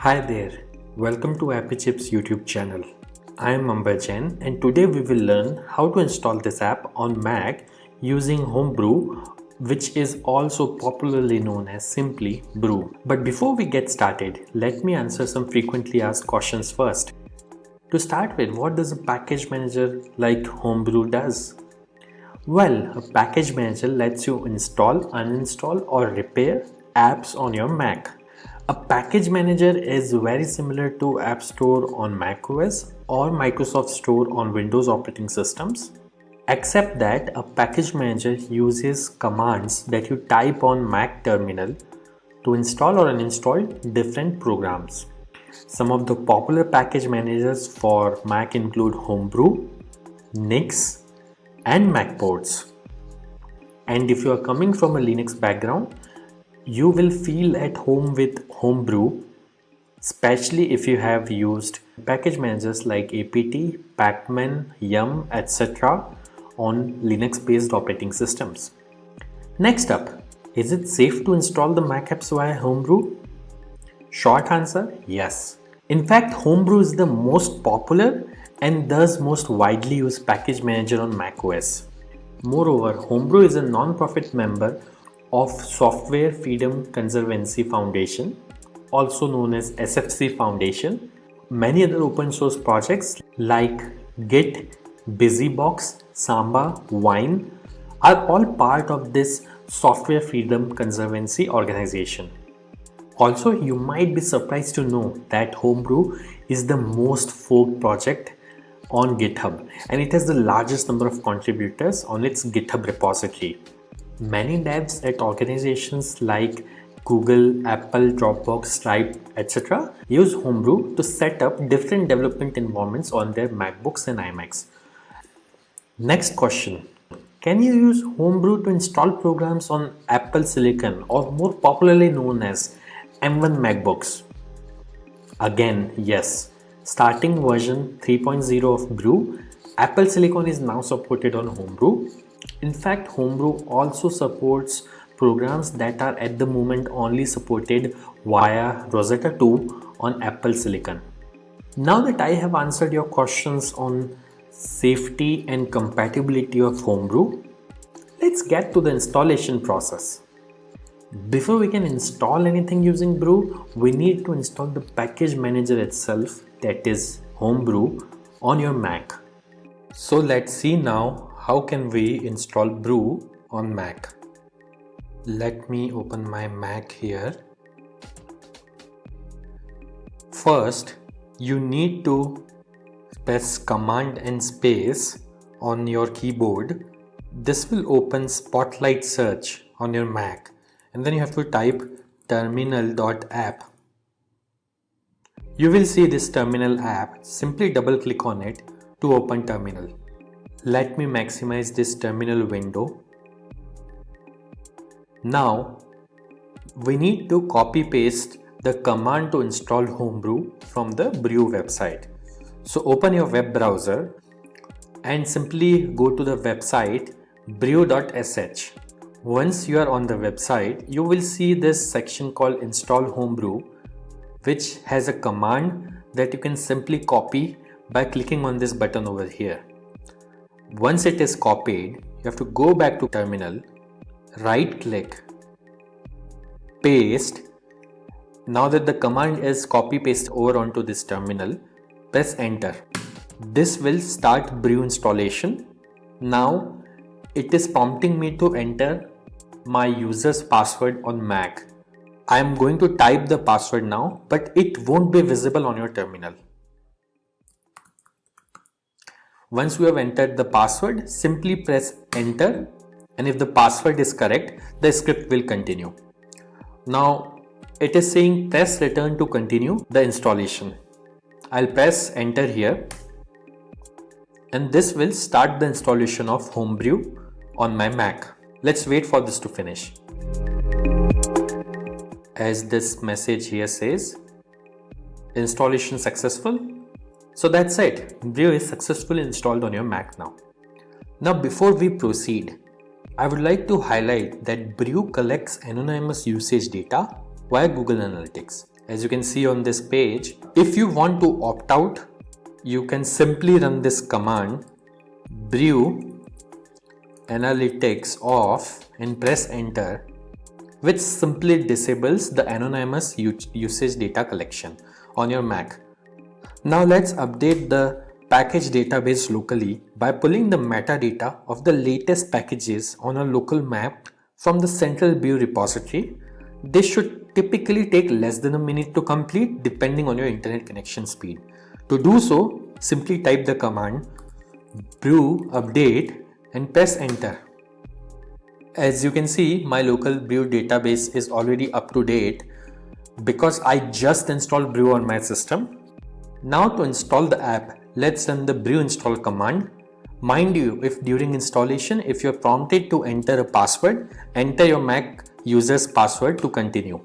Hi there, welcome to Appy Chips YouTube channel. I am Amber Jain and today we will learn how to install this app on Mac using Homebrew, which is also popularly known as simply Brew. But before we get started, let me answer some frequently asked questions first. To start with, what does a package manager like Homebrew does? Well, a package manager lets you install, uninstall or repair apps on your Mac. A package manager is very similar to App Store on macOS or Microsoft Store on Windows operating systems, except that a package manager uses commands that you type on Mac terminal to install or uninstall different programs. Some of the popular package managers for Mac include Homebrew, Nix, and Macports. And if you are coming from a Linux background, you will feel at home with Homebrew, especially if you have used package managers like apt, pacman, yum, etc. on Linux based operating systems. Next up, is it safe to install the Mac apps via Homebrew? Short answer, yes. In fact, Homebrew is the most popular and thus most widely used package manager on macOS. Moreover, Homebrew is a non-profit member of Software Freedom Conservancy Foundation, also known as SFC Foundation. Many other open source projects like Git, BusyBox, Samba, Wine are all part of this Software Freedom Conservancy organization. Also, you might be surprised to know that Homebrew is the most forked project on GitHub and it has the largest number of contributors on its GitHub repository. Many devs at organizations like Google, Apple, Dropbox, Stripe, etc. use Homebrew to set up different development environments on their MacBooks and iMacs. Next question. Can you use Homebrew to install programs on Apple Silicon or more popularly known as M1 MacBooks? Again, yes. Starting version 3.0 of Brew, Apple Silicon is now supported on Homebrew. In fact, Homebrew also supports programs that are at the moment only supported via Rosetta 2 on Apple Silicon. Now that I have answered your questions on safety and compatibility of Homebrew, let's get to the installation process. Before we can install anything using Brew, we need to install the package manager itself, that is Homebrew, on your Mac. So let's see now how can we install Brew on Mac. Let me open my Mac here. First, you need to press Command and space on your keyboard. This will open Spotlight Search on your Mac. And then you have to type terminal.app. You will see this terminal app. Simply double click on it to open terminal. Let me maximize this terminal window. Now we need to copy paste the command to install Homebrew from the Brew website. So open your web browser and simply go to the website brew.sh. Once you are on the website, you will see this section called Install Homebrew, which has a command that you can simply copy by clicking on this button over here. Once it is copied, you have to go back to terminal, right click, paste. Now that the command is copy paste over onto this terminal, press enter. This will start Brew installation. Now it is prompting me to enter my user's password on Mac. I am going to type the password now, but it won't be visible on your terminal. Once you have entered the password, simply press enter, and if the password is correct, the script will continue. Now it is saying press return to continue the installation. I'll press enter here, and this will start the installation of Homebrew on my Mac. Let's wait for this to finish. As this message here says, installation successful. So that's it. Brew is successfully installed on your Mac now. Now before we proceed, I would like to highlight that Brew collects anonymous usage data via Google Analytics. As you can see on this page, if you want to opt out, you can simply run this command brew analytics off and press enter, which simply disables the anonymous usage data collection on your Mac. Now let's update the package database locally by pulling the metadata of the latest packages on a local map from the central Brew repository. This should typically take less than a minute to complete depending on your internet connection speed. To do so, simply type the command brew update and press enter. As you can see, my local Brew database is already up to date because I just installed Brew on my system. Now to install the app, let's run the brew install command. Mind you, if during installation, if you're prompted to enter a password, enter your Mac user's password to continue.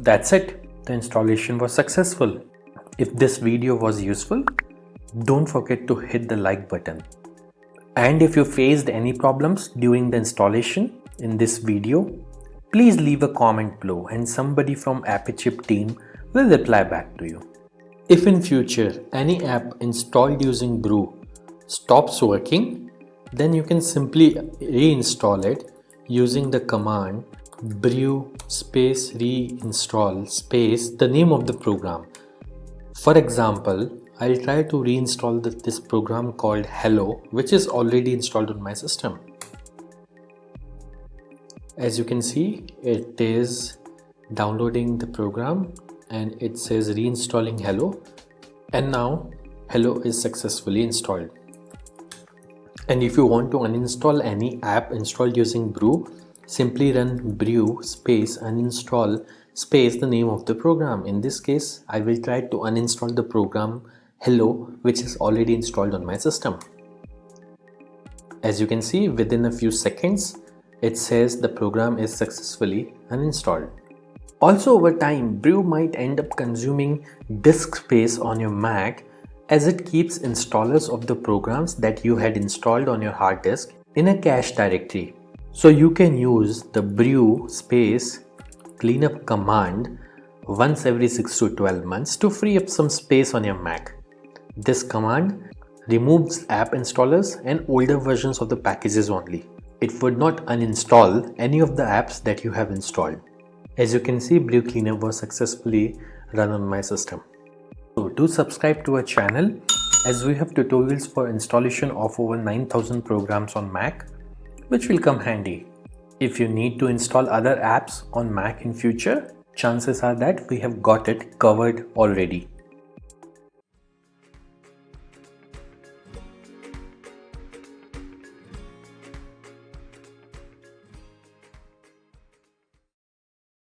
That's it. The installation was successful. If this video was useful, don't forget to hit the like button. And if you faced any problems during the installation in this video, please leave a comment below and somebody from AppyChip team will reply back to you. If in future any app installed using Brew stops working, then you can simply reinstall it using the command brew space reinstall space the name of the program. For example, I'll try to reinstall this program called Hello, which is already installed on my system. As you can see, it is downloading the program and it says reinstalling Hello, and now Hello is successfully installed. And if you want to uninstall any app installed using Brew, simply run brew space uninstall space the name of the program. In this case, I will try to uninstall the program Hello, which is already installed on my system. As you can see, within a few seconds, it says the program is successfully uninstalled. Also, over time, Brew might end up consuming disk space on your Mac as it keeps installers of the programs that you had installed on your hard disk in a cache directory. So you can use the brew space cleanup command once every 6 to 12 months to free up some space on your Mac. This command removes app installers and older versions of the packages only. It would not uninstall any of the apps that you have installed. As you can see, Brew cleanup was successfully run on my system. So do subscribe to our channel, as we have tutorials for installation of over 9,000 programs on Mac, which will come handy. If you need to install other apps on Mac in future, chances are that we have got it covered already.